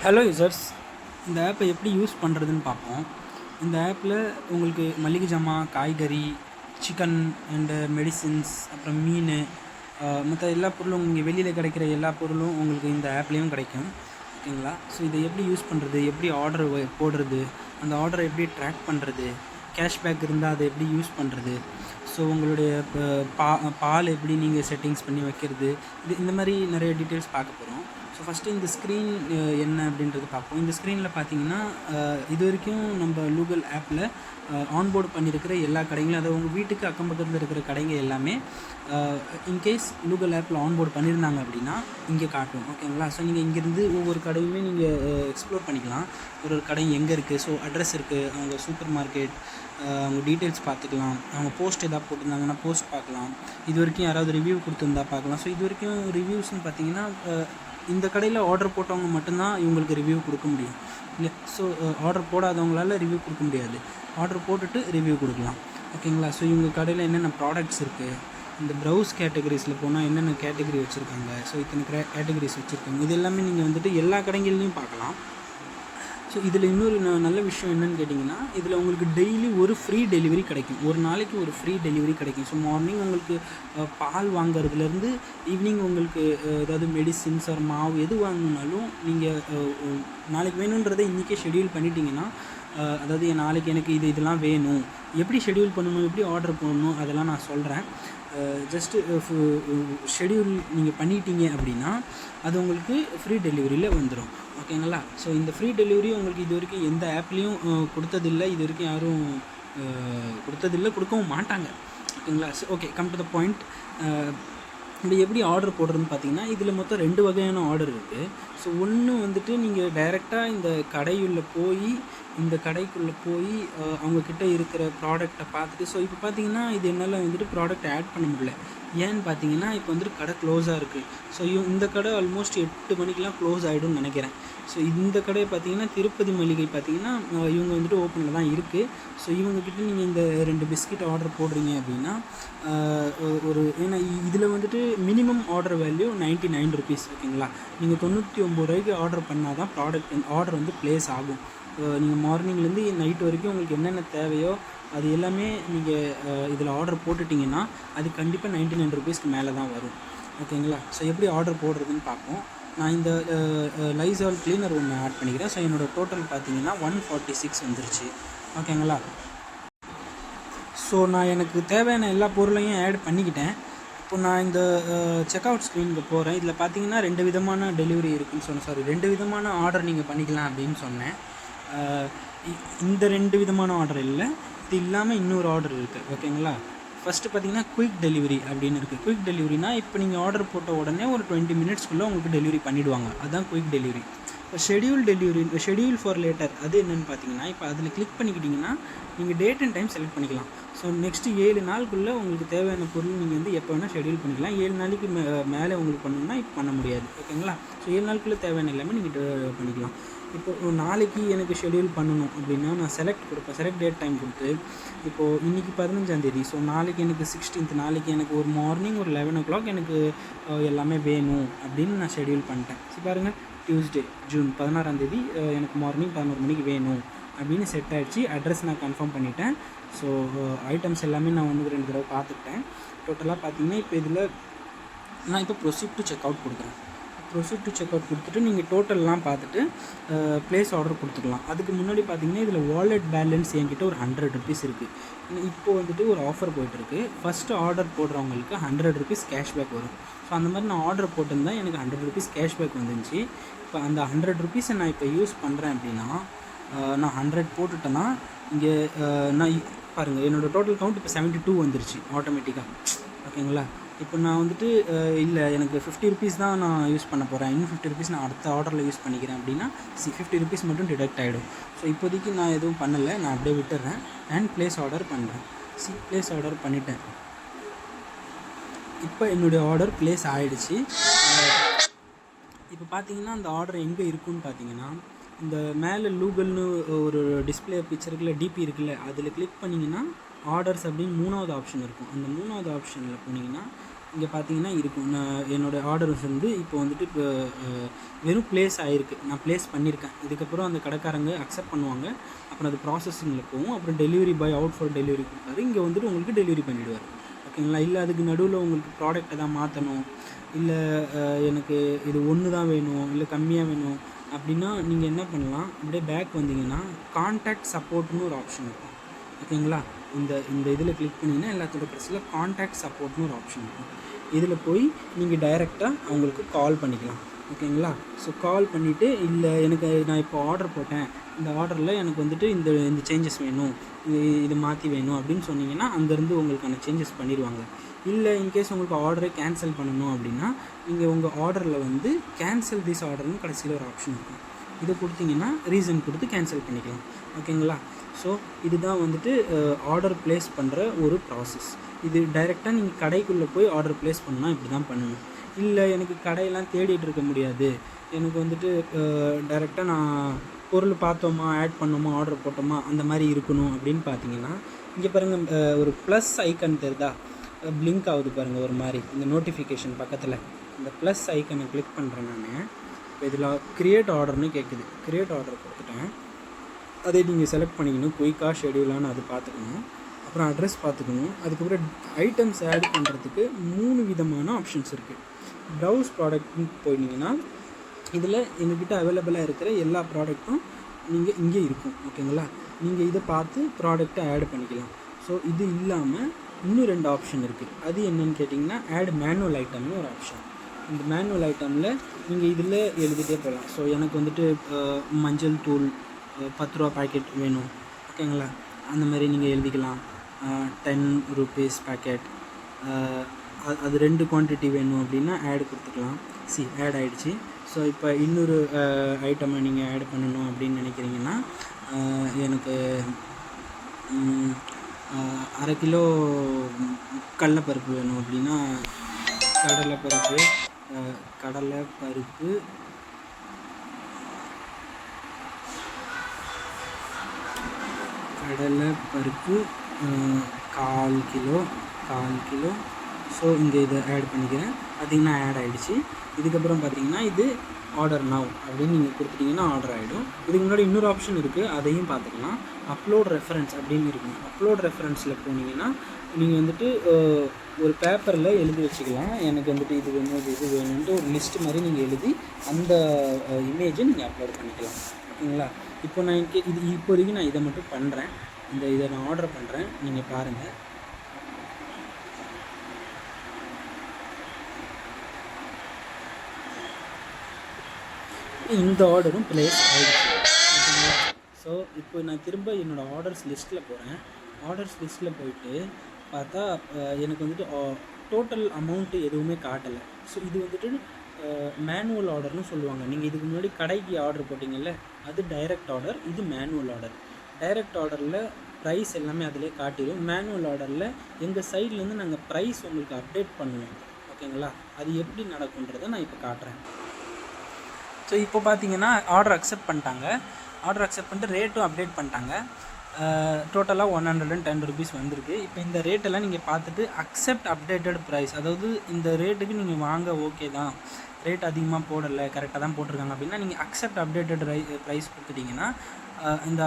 Hello users, இந்த ஆப்பை எப்படி யூஸ் பண்ணுறதுன்னு பார்ப்போம். இந்த ஆப்பில் உங்களுக்கு மளிகை ஜாமான், காய்கறி, சிக்கன் அண்டு மெடிசின்ஸ், அப்புறம் மீன், மற்ற எல்லா பொருளும் இங்கே வெளியில் கிடைக்கிற எல்லா பொருளும் உங்களுக்கு இந்த ஆப்லேயும் கிடைக்கும். ஓகேங்களா? ஸோ இதை எப்படி யூஸ் பண்ணுறது, எப்படி ஆர்டர் போடுறது, அந்த ஆர்டரை எப்படி ட்ராக் பண்ணுறது, கேஷ்பேக் இருந்தால் அதை எப்படி யூஸ் பண்ணுறது, ஸோ உங்களுடைய பால் எப்படி நீங்கள் செட்டிங்ஸ் பண்ணி வைக்கிறது, இந்த மாதிரி நிறைய டீட்டெயில்ஸ் பார்க்க போகிறோம். ஸோ ஃபஸ்ட்டு இந்த ஸ்க்ரீன் என்ன அப்படின்றது பார்ப்போம். இந்த ஸ்க்ரீனில் பார்த்தீங்கன்னா இது வரைக்கும் நம்ம லூகல் ஆப்பில் ஆன்போர்டு பண்ணியிருக்கிற எல்லா கடைகளும், அதாவது உங்கள் வீட்டுக்கு அக்கம் பக்கத்தில் இருக்கிற கடைங்க எல்லாமே இன்கேஸ் லூகல் ஆப்பில் ஆன்போர்டு பண்ணியிருந்தாங்க அப்படின்னா இங்கே காட்டும். ஓகேங்களா? ஸோ நீங்கள் இங்கேருந்து ஒவ்வொரு கடையுமே நீங்கள் எக்ஸ்ப்ளோர் பண்ணிக்கலாம். ஒரு கடை எங்கே இருக்குது, ஸோ அட்ரஸ் இருக்குது, அவங்க சூப்பர் மார்க்கெட், அவங்க டீட்டெயில்ஸ் பார்த்துக்கலாம். அவங்க போஸ்ட் எதாவது போட்டிருந்தாங்கன்னா போஸ்ட் பார்க்கலாம். இது வரைக்கும் யாராவது ரிவ்யூ கொடுத்துருந்தா பார்க்கலாம். ஸோ இது வரைக்கும் ரிவ்யூஸ்ன்னு பார்த்தீங்கன்னா இந்த கடையில் ஆர்டர் போட்டவங்க மட்டும்தான் இவங்களுக்கு ரிவ்யூ கொடுக்க முடியும். இல்லை, ஸோ ஆர்டர் போடாதவங்களால ரிவ்யூ கொடுக்க முடியாது. ஆர்டர் போட்டுட்டு ரிவ்யூ கொடுக்கலாம். ஓகேங்களா? ஸோ இவங்க கடையில் என்னென்ன ப்ராடக்ட்ஸ் இருக்குது, இந்த ப்ரௌஸ் கேட்டகரிஸில் போனால் என்னென்ன கேட்டகரி வச்சுருக்காங்க, ஸோ இத்தனை கேட்டகரிஸ் வச்சுருக்காங்க, இது எல்லாமே நீங்கள் வந்துட்டு எல்லா கடைகள்லையும் பார்க்கலாம். ஸோ இதில் இன்னொரு நல்ல விஷயம் என்னென்னு கேட்டிங்கன்னா, இதில் உங்களுக்கு டெய்லி ஒரு ஃப்ரீ டெலிவரி கிடைக்கும். ஒரு நாளைக்கு ஒரு ஃப்ரீ டெலிவரி கிடைக்கும். ஸோ மார்னிங் உங்களுக்கு பால் வாங்குறதுலேருந்து ஈவினிங் உங்களுக்கு ஏதாவது மெடிசின்ஸ் ஒரு மாவு எது வாங்கினாலும் நீங்கள் நாளைக்கு வேணுன்றதை இன்றைக்கே ஷெடியூல் பண்ணிட்டீங்கன்னா, அதாவது நாளைக்கு எனக்கு இதெல்லாம் வேணும், எப்படி ஷெடியூல் பண்ணணும், எப்படி ஆர்டர் பண்ணணும், அதெல்லாம் நான் சொல்கிறேன். ஜஸ்ட்டு ஷெடியூல் நீங்கள் பண்ணிட்டீங்க அப்படின்னா அது உங்களுக்கு ஃப்ரீ டெலிவரியில் வந்துடும். ஓகேங்களா? ஸோ இந்த ஃப்ரீ டெலிவரி உங்களுக்கு இது வரைக்கும் எந்த ஆப்லேயும் கொடுத்ததில்லை. இது வரைக்கும் யாரும் கொடுத்ததில்லை, கொடுக்கவும் மாட்டாங்க. ஓகேங்களா? So okay, come to the point. இது எப்படி ஆர்டர் போடுறதுன்னு பார்த்தீங்கன்னா, இதில் மொத்தம் 2 வகையான ஆர்டர் இருக்குது. ஸோ ஒன்று வந்துட்டு நீங்கள் டைரெக்டாக இந்த இந்த கடைக்குள்ளே போய் அவங்கக்கிட்ட இருக்கிற ப்ராடக்டை பார்த்துட்டு, ஸோ இப்போ பார்த்தீங்கன்னா இது என்னால் வந்துட்டு ப்ராடக்ட் ஆட் பண்ண முடியல. ஏன்னு பார்த்தீங்கன்னா இப்போ வந்துட்டு கடை க்ளோஸாக இருக்குது. ஸோ இந்த கடை ஆல்மோஸ்ட் 8 மணிக்கெலாம் க்ளோஸ் ஆகிடும்னு நினைக்கிறேன். ஸோ இந்த கடையை பார்த்தீங்கன்னா திருப்பதி மளிகை பார்த்தீங்கன்னா இவங்க வந்துட்டு ஓப்பனில் தான் இருக்குது. ஸோ இவங்கக்கிட்ட நீங்கள் இந்த 2 பிஸ்கெட் ஆர்டர் போடுறீங்க அப்படின்னா ஏன்னா இதில் வந்துட்டு மினிமம் ஆர்டர் வேல்யூ 99 ருபீஸ். ஓகேங்களா? நீங்கள் 99 ரூபாய்க்கு ஆர்டர் பண்ணால் தான் ஆர்டர் வந்து ப்ளேஸ் ஆகும். நீங்கள் மார்னிங்லேருந்து நைட்டு வரைக்கும் உங்களுக்கு என்னென்ன தேவையோ அது எல்லாமே நீங்கள் இதில் ஆர்டர் போட்டுட்டிங்கன்னா அது கண்டிப்பாக 99 ருபீஸ்க்கு மேலே தான் வரும். ஓகேங்களா? ஸோ எப்படி ஆர்டர் போடுறதுன்னு பார்ப்போம். நான் இந்த லைசால் கிளீனர் ஒன்று ஆட் பண்ணிக்கிறேன். ஸோ என்னோடய டோட்டல் பார்த்தீங்கன்னா 146 வந்துருச்சு. ஓகேங்களா? ஸோ நான் எனக்கு தேவையான எல்லா பொருளையும் ஆட் பண்ணிக்கிட்டேன். இப்போ நான் இந்த செக் அவுட் ஸ்க்ரீனுக்கு போகிறேன். இதில் பார்த்தீங்கன்னா 2 விதமான டெலிவரி இருக்குதுன்னு சொன்னேன். 2 விதமான ஆர்டர் நீங்கள் பண்ணிக்கலாம் அப்படின்னு சொன்னேன். இந்த 2 விதமான ஆர்டர் இல்லை, இது இல்லாமல் இன்னொரு ஆர்டர் இருக்குது. ஓகேங்களா? ஃபஸ்ட்டு பார்த்தீங்கன்னா குயிக் டெலிவரி அப்படின்னு இருக்குது. குயிக் டெலிவரினா இப்போ நீங்கள் ஆர்டர் போட்ட உடனே ஒரு 20 மினிட்ஸ்க்குள்ளே உங்களுக்கு டெலிவரி பண்ணிவிடுவாங்க. அதுதான் குயிக் டெலிவரி. இப்போ ஷெடியூல் ஃபார் லேட்டர் அது என்னென்னு பார்த்தீங்கன்னா, இப்போ அதில் கிளிக் பண்ணிக்கிட்டிங்கன்னா நீங்கள் டேட் அண்ட் டைம் செலக்ட் பண்ணிக்கலாம். ஸோ நெக்ஸ்ட்டு 7 நாளுக்குள்ளே உங்களுக்கு தேவையான பொருள் நீங்கள் வந்து எப்போ வேணால் ஷெடியூல் பண்ணிக்கலாம். 7 நாளைக்கு மேலே உங்களுக்கு பண்ணணும்னா இப்போ பண்ண முடியாது. ஓகேங்களா? ஸோ 7 நாளுக்குள்ளே தேவையான எல்லாமே நீங்கள் பண்ணிக்கலாம். இப்போது நாளைக்கு எனக்கு ஷெடியூல் பண்ணணும் அப்படின்னா நான் செலக்ட் டேட் டைம் கொடுத்து, இப்போது இன்றைக்கி 15ஆம் தேதி, ஸோ நாளைக்கு எனக்கு 16th, நாளைக்கு எனக்கு ஒரு மார்னிங் ஒரு 11 o'clock எனக்கு எல்லாமே வேணும் அப்படின்னு நான் ஷெடியூல் பண்ணிட்டேன். சரி பாருங்கள், டியூஸ்டே ஜூன் 16ஆம் தேதி எனக்கு மார்னிங் 11 மணிக்கு வேணும் அப்படின்னு செட் ஆகிடுச்சு. அட்ரஸ் நான் கன்ஃபார்ம் பண்ணிட்டேன். ஸோ ஐட்டம்ஸ் எல்லாமே நான் 1-2 தடவை பார்த்துக்கிட்டேன். டோட்டலாக பார்த்தீங்கன்னா இப்போ இதில் நான் இப்போ ப்ரொசீட் டு செக் அவுட் கொடுக்குறேன். ப்ரொசீட் டு செக் அவுட் கொடுத்துட்டு நீங்கள் டோட்டல்லாம் பார்த்துட்டு ப்ளேஸ் ஆர்டர் கொடுத்துக்கலாம். அதுக்கு முன்னாடி பார்த்தீங்கன்னா இதில் வாலெட் பேலன்ஸ் என்கிட்ட ஒரு 100 ருபீஸ் இருக்குது. இப்போது வந்துட்டு ஒரு ஆஃபர் போய்ட்டுருக்கு. ஃபஸ்ட்டு ஆர்டர் போடுறவங்களுக்கு 100 ருபீஸ் கேஷ்பேக் வரும். ஸோ அந்த மாதிரி நான் ஆர்டர் போட்டிருந்தேன், எனக்கு 100 ருபீஸ் கேஷ்பேக் வந்துருந்துச்சு. இப்போ அந்த 100 ருபீஸை நான் இப்போ யூஸ் பண்ணுறேன் அப்படின்னா, நான் 100 போட்டுட்டேன்னா இங்கே நான் பாருங்கள் என்னோடய டோட்டல் கவுண்ட் இப்போ 72 வந்துருச்சு ஆட்டோமேட்டிக்காக. ஓகேங்களா? இப்போ நான் வந்துட்டு இல்லை எனக்கு 50 ருபீஸ் தான் நான் யூஸ் பண்ண போகிறேன், இன்னும் 50 ருபீஸ் நான் அடுத்த ஆர்டரில் யூஸ் பண்ணிக்கிறேன் அப்படின்னா 50 ருபீஸ் மட்டும் டிடக்ட் ஆகிடும். ஸோ இப்போதைக்கு நான் எதுவும் பண்ணலை, நான் அப்படியே விட்டுறேன். அண்ட் ப்ளேஸ் ஆர்டர் பண்ணுறேன். ப்ளேஸ் ஆர்டர் பண்ணிட்டேன். இப்போ என்னுடைய ஆர்டர் ப்ளேஸ் ஆகிடுச்சு. இப்போ பார்த்தீங்கன்னா அந்த ஆர்டர் எங்கே இருக்குதுன்னு பார்த்தீங்கன்னா, இந்த மேலே லூகல்னு ஒரு டிஸ்பிளே பிக்சர் இருக்குல்ல, டிபி இருக்குல்ல, அதில் கிளிக் பண்ணிங்கன்னா ஆர்டர்ஸ் அப்படின்னு 3வது ஆப்ஷன் இருக்கும். அந்த 3வது ஆப்ஷனில் போனீங்கன்னா இங்கே பார்த்தீங்கன்னா இருக்கும். நான் என்னோடய ஆர்டர்ஸ் வந்து இப்போ வந்துட்டு இப்போ வெறும் ப்ளேஸ் ஆகிருக்கு, நான் ப்ளேஸ் பண்ணியிருக்கேன். இதுக்கப்புறம் அந்த கடைக்காரங்க அக்செப்ட் பண்ணுவாங்க, அப்புறம் அது ப்ராசஸிங்கில் போகும், அப்புறம் delivery boy out for delivery கொடுப்பாரு, இங்கே வந்துட்டு உங்களுக்கு டெலிவரி பண்ணிவிடுவார். ஓகேங்களா? இல்லை அதுக்கு நடுவில் உங்களுக்கு ப்ராடக்ட் எதாவது மாற்றணும், இல்லை எனக்கு இது ஒன்று தான் வேணும், இல்லை கம்மியாக வேணும் அப்படின்னா நீங்கள் என்ன பண்ணலாம், அப்படியே பேக் வந்தீங்கன்னா கான்டாக்ட் சப்போர்ட்னு ஒரு ஆப்ஷன் இருக்கும். ஓகேங்களா? இந்த இதில் கிளிக் பண்ணிங்கன்னா எல்லாத்தோட கடைசியில் கான்டாக்ட் சப்போர்ட்னு ஒரு ஆப்ஷன் இருக்கும். இதில் போய் நீங்கள் டைரெக்டாக அவங்களுக்கு கால் பண்ணிக்கலாம். ஓகேங்களா? ஸோ கால் பண்ணிவிட்டு, இல்லை எனக்கு நான் இப்போ ஆர்டர் போட்டேன், இந்த ஆர்டரில் எனக்கு வந்துட்டு இந்த சேஞ்சஸ் வேணும், இது மாற்றி வேணும் அப்படின்னு சொன்னீங்கன்னா அங்கேருந்து உங்களுக்கான சேஞ்சஸ் பண்ணிடுவாங்க. இல்லை இன்கேஸ் உங்களுக்கு ஆர்டரை கேன்சல் பண்ணணும் அப்படின்னா நீங்கள் உங்கள் ஆர்டரில் வந்து கேன்சல் திஸ் ஆர்டர்னு கடைசியில் ஒரு ஆப்ஷன் இருக்கும். இதை கொடுத்தீங்கன்னா ரீசன் கொடுத்து கேன்சல் பண்ணிக்கலாம். ஓகேங்களா? ஸோ இதுதான் வந்துட்டு ஆர்டர் ப்ளேஸ் பண்ணுற ஒரு ப்ராசஸ். இது டைரெக்டாக நீங்கள் கடைக்குள்ளே போய் ஆர்டர் ப்ளேஸ் பண்ணால் இப்படி தான் பண்ணணும். இல்லை எனக்கு கடையெல்லாம் தேடிட்டு இருக்க முடியாது, எனக்கு வந்துட்டு டைரெக்டாக நான் பொருள் பார்த்தோமா, ஆட் பண்ணோமா, ஆர்டர் போட்டோமா அந்த மாதிரி இருக்கணும் அப்படின்னு பார்த்தீங்கன்னா, இங்கே பாருங்கள் ஒரு ப்ளஸ் ஐக்கன் தெரியுதா, பிளிங்க் ஆகுது பாருங்கள் ஒரு மாதிரி இந்த நோட்டிஃபிகேஷன் பக்கத்தில். இந்த ப்ளஸ் ஐக்கனை கிளிக் பண்ணுறேன் நான். இப்போ இதில் க்ரியேட் ஆர்டர்னு கேட்குது, க்ரியேட் ஆர்டர் கொடுத்துட்டேன். அதை நீங்கள் செலக்ட் பண்ணிக்கணும், குயிக்காக ஷெடியூலானு அது பார்த்துக்கணும், அப்புறம் அட்ரஸ் பார்த்துக்கணும். அதுக்கப்புறம் ஐட்டம்ஸ் ஆட் பண்ணுறதுக்கு 3 விதமான ஆப்ஷன்ஸ் இருக்குது. ப்ரௌஸ் ப்ராடக்ட்னு போயிட்டீங்கன்னா இதில் எங்ககிட்ட அவைலபிளாக இருக்கிற எல்லா ப்ராடக்ட்டும் நீங்கள் இங்கே இருக்கும். ஓகேங்களா? நீங்கள் இதை பார்த்து ப்ராடக்ட்டை ஆட் பண்ணிக்கலாம். ஸோ இது இல்லாமல் இன்னும் 2 ஆப்ஷன் இருக்குது. அது என்னென்னு கேட்டிங்கன்னா ஆட் மேனுவல் ஐட்டம்னு ஒரு ஆப்ஷன். இந்த மேனுவல் ஐட்டமில் நீங்கள் இதில் எழுதிட்டே போகலாம். ஸோ எனக்கு வந்துட்டு மஞ்சள் தூள் 10 ரூபா பாக்கெட் வேணும். ஓகேங்களா? அந்த மாதிரி நீங்கள் எழுதிக்கலாம். 10 rupees பாக்கெட், அது 2 குவான்டிட்டி வேணும் அப்படின்னா ஆட் கொடுத்துக்கலாம். ஆட் ஆகிடுச்சு. ஸோ இப்போ இன்னொரு ஐட்டமை நீங்கள் ஆட் பண்ணணும் அப்படின்னு நினைக்கிறீங்கன்னா, எனக்கு 1/2 கிலோ கடலைப்பருப்பு வேணும் அப்படின்னா, கடலைப்பருப்பு கால் கிலோ. ஸோ இங்கே இதை ஆட் பண்ணிக்கிறேன். பார்த்திங்கன்னா ஆட் ஆகிடுச்சு. இதுக்கப்புறம் பார்த்திங்கன்னா இது ஆர்டர் நவ் அப்படின்னு நீங்கள் கொடுத்துட்டிங்கன்னா ஆர்டர் ஆகிடும். இதுக்கு முன்னாடி இன்னொரு ஆப்ஷன் இருக்குது, அதையும் பார்த்துக்கலாம். அப்லோட் ரெஃபரன்ஸ் அப்படின்னு இருக்கும். அப்லோட் ரெஃபரன்ஸில் போனீங்கன்னா நீங்கள் வந்துட்டு ஒரு பேப்பரில் எழுதி வச்சுக்கலாம், எனக்கு வந்துட்டு இது வேணும், இது வேணுன்ட்டு ஒரு லிஸ்ட் மாதிரி நீங்கள் எழுதி அந்த இமேஜை நீங்கள் அப்லோட் பண்ணிக்கலாம். ஓகேங்களா? இப்போ நான் இப்போதைக்கு நான் இதை மட்டும் பண்ணுறேன். இதை நான் ஆர்டர் பண்ணுறேன், நீங்கள் பாருங்கள். இந்த ஆர்டரும் ப்ளேஸ் ஆகிடுச்சு. ஓகேங்களா? ஸோ இப்போ நான் திரும்ப என்னோடய ஆர்டர்ஸ் லிஸ்ட்டில் போகிறேன். ஆர்டர்ஸ் லிஸ்ட்டில் போயிட்டு பார்த்தா எனக்கு வந்துட்டு டோட்டல் அமௌண்ட்டு எதுவுமே காட்டலை. ஸோ இது வந்துட்டு மேனுவல் ஆர்டர்னு சொல்லுவாங்க. நீங்கள் இதுக்கு முன்னாடி கடைக்கு ஆர்டர் போட்டிங்கல்ல, அது டைரக்ட் ஆர்டர், இது மேனுவல் ஆர்டர். டைரக்ட் ஆர்டரில் ப்ரைஸ் எல்லாமே அதிலே காட்டிடும். மேனுவல் ஆர்டரில் எங்கள் சைட்லேருந்து நாங்கள் ப்ரைஸ் உங்களுக்கு அப்டேட் பண்ணுவோம். ஓகேங்களா? அது எப்படி நடக்குன்றதை நான் இப்போ காட்டுறேன். ஸோ இப்போ பார்த்தீங்கன்னா ஆர்டர் அக்செப்ட் பண்ணிட்டாங்க. ஆர்டர் அக்செப்ட் பண்ணிட்டு ரேட்டும் அப்டேட் பண்ணிட்டாங்க. டோட்டலாக 110 rupees வந்திருக்கு. இப்போ இந்த ரேட்டெல்லாம் நீங்கள் பார்த்துட்டு அக்செப்ட் அப்டேட்டட் ப்ரைஸ், அதாவது இந்த ரேட்டுக்கு நீங்கள் வாங்க ஓகே தான், ரேட் அதிகமாக போடலை, கரெக்டாக தான் போட்டிருக்காங்க அப்படின்னா நீங்கள் அக்செப்ட் அப்டேட்டட் ப்ரைஸ் கொடுத்துட்டிங்கன்னா இந்த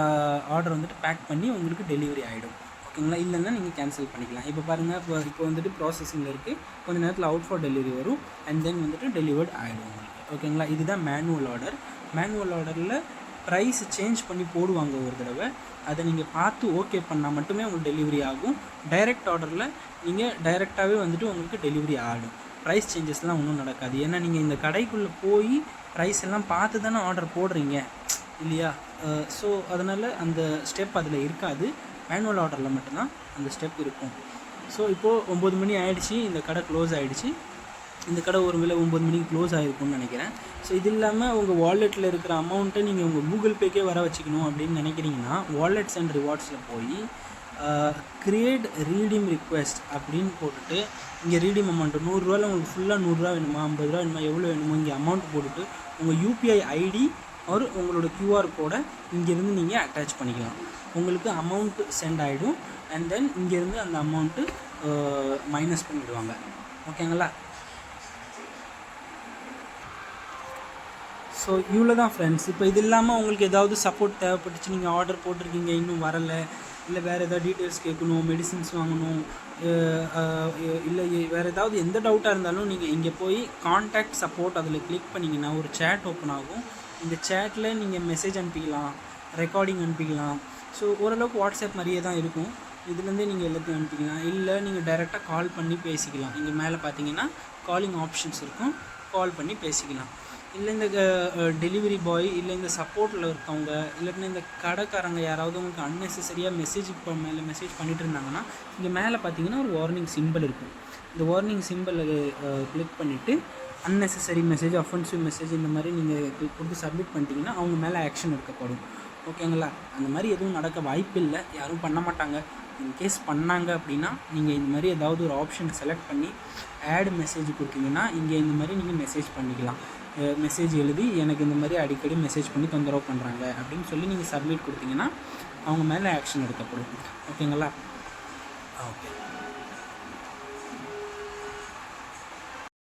ஆர்டர் வந்துட்டு பேக் பண்ணி உங்களுக்கு டெலிவரி ஆகிடும். ஓகேங்களா? இல்லைன்னா நீங்கள் கேன்சல் பண்ணிக்கலாம். இப்போ பாருங்கள், இப்போ வந்துட்டு ப்ராசஸிங்கில் இருக்குது, கொஞ்சம் நேரத்தில் அவுட் ஃபார் டெலிவரி வரும், அண்ட் தென் வந்துட்டு டெலிவர்ட் ஆகிடும் உங்களுக்கு. ஓகேங்களா? இதுதான் மேனுவல் ஆர்டர். மேனுவல் ஆர்டரில் ப்ரைஸ் சேஞ்ச் பண்ணி போடுவாங்க ஒரு தடவை, அதை நீங்கள் பார்த்து ஓகே பண்ணால் மட்டுமே உங்களுக்கு டெலிவரி ஆகும். டைரக்ட் ஆர்டரில் நீங்கள் டைரெக்டாகவே வந்துட்டு உங்களுக்கு டெலிவரி ஆகிடும். ப்ரைஸ் சேஞ்சஸ்லாம் ஒன்றும் நடக்காது. ஏன்னா நீங்கள் இந்த கடைக்குள்ளே போய் ப்ரைஸ் எல்லாம் பார்த்து தானே ஆர்டர் போடுறீங்க இல்லையா? ஸோ அதனால் அந்த ஸ்டெப் அதில் இருக்காது. மேனுவல் ஆர்டரில் மட்டும்தான் அந்த ஸ்டெப் இருக்கும். ஸோ இப்போது 9 மணி ஆகிடுச்சு, இந்த கடை க்ளோஸ் ஆகிடுச்சு. இந்த கடை ஒரு வேளை 9 மணிக்கு க்ளோஸ் ஆகிருக்கும்னு நினைக்கிறேன். ஸோ இது இல்லாமல் உங்கள் வாலெட்டில் இருக்கிற அமௌண்ட்டை நீங்கள் உங்கள் கூகுள் பேக்கே வர வச்சுக்கணும் அப்படின்னு நினைக்கிறீங்கன்னா, வாலெட்ஸ் அண்ட் ரிவார்ட்ஸில் போய் க்ரியேட் ரீடீம் ரிக்வெஸ்ட் அப்படின்னு போட்டுட்டு, இங்கே ரீடீம் அமௌண்ட்டு 100 ரூபாயில் உங்களுக்கு ஃபுல்லாக 100 ரூபா வேணுமா, 50 ரூபா வேணுமா, எவ்வளோ வேணுமோ இங்கே அமௌண்ட் போட்டுட்டு உங்கள் யூபிஐ ஐடி ஒரு உங்களோட கியூஆர் கோடை இங்கேருந்து நீங்கள் அட்டாச் பண்ணிக்கலாம். உங்களுக்கு அமௌண்ட்டு சென்ட் ஆகிடும். அண்ட் தென் இங்கேருந்து அந்த அமௌண்ட்டு மைனஸ் பண்ணிவிடுவாங்க. ஓகேங்களா? ஸோ இவ்வளோ தான் ஃப்ரெண்ட்ஸ். இப்போ இது இல்லாமல் உங்களுக்கு ஏதாவது சப்போர்ட் தேவைப்பட்டுச்சு, நீங்கள் ஆர்டர் போட்டிருக்கீங்க இன்னும் வரலை, இல்லை வேறு ஏதாவது டீட்டெயில்ஸ் கேட்கணும், மெடிசின்ஸ் வாங்கணும், இல்லை வேறு ஏதாவது எந்த டவுட்டாக இருந்தாலும் நீங்கள் இங்கே போய் கான்டாக்ட் சப்போர்ட் அதில் கிளிக் பண்ணிங்கன்னா ஒரு சேட் ஓப்பன் ஆகும். இந்த சேட்டில் நீங்கள் மெசேஜ் அனுப்பிக்கலாம், ரெக்கார்டிங் அனுப்பிக்கலாம். ஸோ ஓரளவுக்கு வாட்ஸ்அப் மாதிரியே தான் இருக்கும். இதுலேருந்தே நீங்கள் எல்லாத்தையும் அனுப்பிக்கலாம். இல்லை நீங்கள் டைரெக்டாக கால் பண்ணி பேசிக்கலாம். இங்கே மேலே பார்த்தீங்கன்னா காலிங் ஆப்ஷன்ஸ் இருக்கும், கால் பண்ணி பேசிக்கலாம். இல்லை இந்த டெலிவரி பாய், இல்லை இந்த சப்போர்ட்டில் இருக்கவங்க, இல்லைன்னா இந்த கடைக்காரங்க யாராவது உங்களுக்கு அன்னெசரியாக மெசேஜ் மேலே மெசேஜ் பண்ணிகிட்டு இருந்தாங்கன்னா இங்கே மேலே பார்த்தீங்கன்னா ஒரு வார்னிங் சிம்பிள் இருக்கும். இந்த வார்னிங் சிம்பிளை கிளிக் பண்ணிவிட்டு அன்னெசரி மெசேஜ், அஃபென்சிவ் மெசேஜ் இந்த மாதிரி நீங்கள் கொடுத்து சப்மிட் பண்ணிட்டீங்கன்னா அவங்க மேலே ஆக்ஷன் எடுக்கப்படும். ஓகேங்களா? அந்த மாதிரி எதுவும் நடக்க வாய்ப்பு இல்லை, யாரும் பண்ண மாட்டாங்க. இன்கேஸ் பண்ணாங்க அப்படின்னா நீங்கள் இந்த மாதிரி ஏதாவது ஒரு ஆப்ஷன் செலக்ட் பண்ணி ஆட் மெசேஜ் கொடுத்தீங்கன்னா இங்கே இந்த மாதிரி நீங்கள் மெசேஜ் பண்ணிக்கலாம். மெசேஜ் எழுதி எனக்கு இந்த மாதிரி அடிக்கடி மெசேஜ் பண்ணி தொந்தரவு பண்ணுறாங்க அப்படின்னு சொல்லி நீங்கள் சப்மிட் கொடுத்தீங்கன்னா அவங்க மேலே ஆக்ஷன் எடுக்கப்படும். ஓகேங்களா? ஓகே.